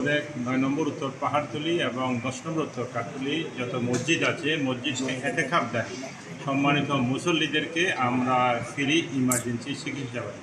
9 নম্বর উত্তর পাহাড়তলী এবং 10 নম্বর উত্তর কাঠতলী যত মসজিদ আছে মসজিদ এতেকাফ দেয় সম্মানিত মুসল্লিদেরকে আমরা ফ্রি ইমার্জেন্সি চিকিৎসা করি।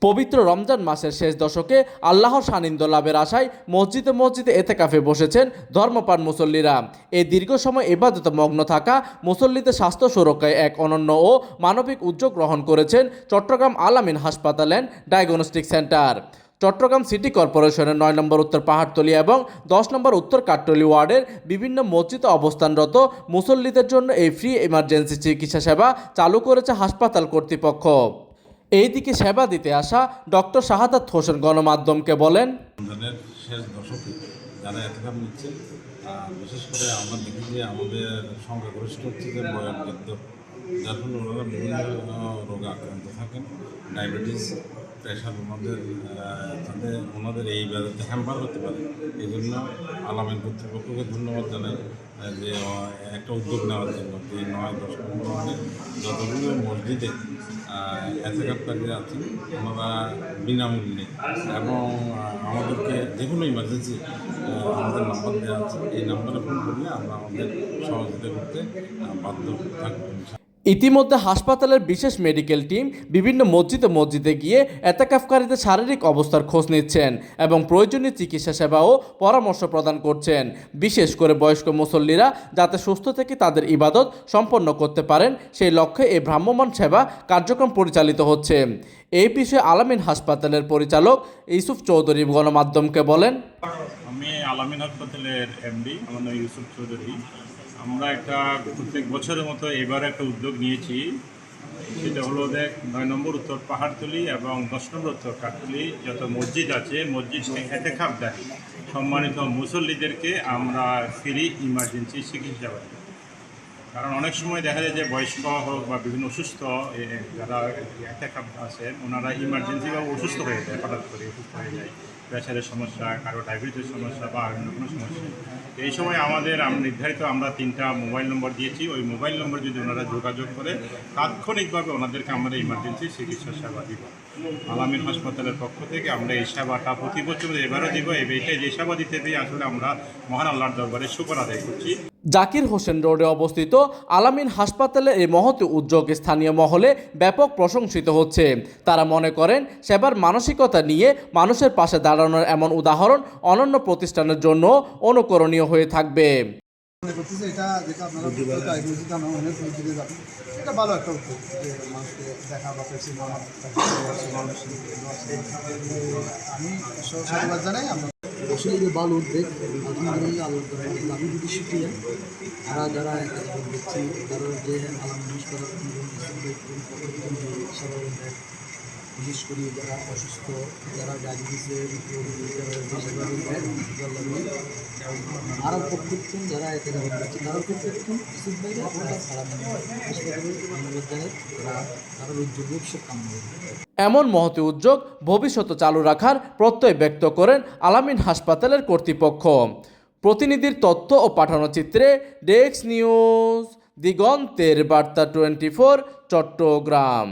পবিত্র রমজান মাসের শেষ দশকে আল্লাহর সান্নিধ্য লাভের আশায় মসজিদে মসজিদে এতেকাফে বসেছেন ধর্মপ্রাণ মুসল্লিরা। এই দীর্ঘ সময় ইবাদতে মগ্ন থাকা মুসল্লিদের স্বাস্থ্য সুরক্ষায় এক অনন্য ও মানবিক উদ্যোগ গ্রহণ করেছেন চট্টগ্রাম আল আমিন হাসপাতাল and diagnostic centre. Chattogram city কর্পোরেশনের 9 নম্বর উত্তর পাহাড়তলী এবং 10 নম্বর উত্তর কাঠতলী ওয়ার্ডের বিভিন্ন মসজিদে অবস্থানরত মুসল্লিদের জন্য এই ফ্রি ইমার্জেন্সি চিকিৎসা সেবা চালু করেছে হাসপাতাল কর্তৃপক্ষ। এইদিকে সেবা দিতে আসা ডক্টর শাহাদাত হোসেন গণমাধ্যমকে বলেন, রমজানের শেষ দশকে যারা এতেকাফ নিচ্ছে বিশেষ করে আমরা দেখি যে আমাদের সংখ্যাগরিষ্ঠ হচ্ছে যে বয়োবৃদ্ধ, যার ফলে ওনারা বিভিন্ন রোগে আক্রান্ত থাকেন, ডায়াবেটিস, প্রেশার ওনাদের এই ব্যাধিতে হ্যাম্পার হতে পারে। এই জন্য আল আমিন কর্তৃপক্ষকে ধন্যবাদ জানাই যে একটা উদ্যোগ নেওয়ার জন্য যে 9-10 নম্বর ওয়ার্ডে যতগুলো মসজিদে এতেকাফকারীরা আছেন ওনারা বিনামূল্যে এবং আমাদেরকে যে কোনো ইমার্জেন্সি আমাদের নাম্বার দেওয়া আছে, এই নাম্বারে ফোন করলে আমরা আমাদের সহযোগিতা করতে বাধ্য থাকবো। ইতিমধ্যে হাসপাতালের বিশেষ মেডিকেল টিম বিভিন্ন মসজিদে গিয়ে এতেকাফকারীদের শারীরিক অবস্থার খোঁজ নিচ্ছেন এবং প্রয়োজনীয় চিকিৎসা সেবা ও পরামর্শ প্রদান করছেন। বিশেষ করে বয়স্ক মুসল্লিরা যাতে সুস্থ থেকে তাদের ইবাদত সম্পন্ন করতে পারেন সেই লক্ষ্যে এই ভ্রাম্যমাণ সেবা কার্যক্রম পরিচালিত হচ্ছে। এই বিষয়ে আল আমিন হাসপাতালের পরিচালক ইউসুফ চৌধুরী গণমাধ্যমকে বলেন, আমি আল আমিন হাসপাতালের এমডি, আমার নাম ইউসুফ চৌধুরী। আমরা একটা প্রত্যেক বছরের মতো এবার একটা উদ্যোগ নিয়েছি, সেটা হলো 9 নম্বর উত্তর পাহাড়তলী এবং 10 নম্বর উত্তর কাঠতলী যত মসজিদ আছে মসজিদ এতেকাফ দেয় সম্মানিত মুসল্লিদেরকে আমরা ফ্রি ইমার্জেন্সি চিকিৎসা করি। কারণ অনেক সময় দেখা যায় যে বয়স্ক হোক বা বিভিন্ন অসুস্থ যারা এতেকাফ আছেন ওনারা ইমার্জেন্সিভাবে অসুস্থ হয়ে যায়, হঠাৎ করে অসুস্থ হয়ে যায়, প্রেশারের সমস্যা, কারো ডায়াবেটিসের সমস্যা বা অন্য কোনো সমস্যা। এই সময় আমাদের নির্ধারিত আমরা 3টা মোবাইল নম্বর দিয়েছি, ওই মোবাইল নম্বর যদি ওনারা যোগাযোগ করে তাৎক্ষণিকভাবে ওনাদেরকে আমরা ইমার্জেন্সি চিকিৎসা সেবা দিব। আল আমিন হাসপাতালের পক্ষ থেকে আমরা এই সেবাটা প্রতি বছর এবারও দিব। এইটাই যে সেবা দিতে পেয়ে আসলে আমরা মহান আল্লাহর দরবারে শুকর আদায় করছি। জাকির হোসেন রোডে অবস্থিত আল আমিন হাসপাতালের এই মহৎ উদ্যোগ স্থানীয় মহলে ব্যাপক প্রশংসিত হচ্ছে। তারা মনে করেন সেবার মানসিকতা নিয়ে মানুষের পাশে দাঁড়ানোর এমন উদাহরণ অনন্য প্রতিষ্ঠানের জন্য অনুকরণীয় হয়ে থাকবে। ভালো একটা উদ্যোগ মানুষকে দেখা বা আমি সাধুবাদ জানাই। আমরা আসলে যে ভালো উদ্যোগ আলহামদুলিল্লাহ আমি যদি শুক্রিয়া যারা দেখছি তারা যে বিশেষ করে যারা অসুস্থ, যারা ডায়াবেটিসের আর প্রত্যেকজন যারা এতে যাচ্ছে তারা প্রত্যেকজন ইসুফ ভাইরা হাসপাতালের ধন্যবাদ জানাই, তারা উদ্যোগ ভবিষ্যৎ কামনা করে। এমন মহতি উদ্যোগ ভবিষ্যতে চালু রাখার প্রত্যয় ব্যক্ত করেন আল আমিন হাসপাতালের কর্তৃপক্ষ। প্রতিনিধির তথ্য ও পাঠানো চিত্রে ডেস্ক নিউজ, দিগন্তের বার্তা 24, চট্টগ্রাম।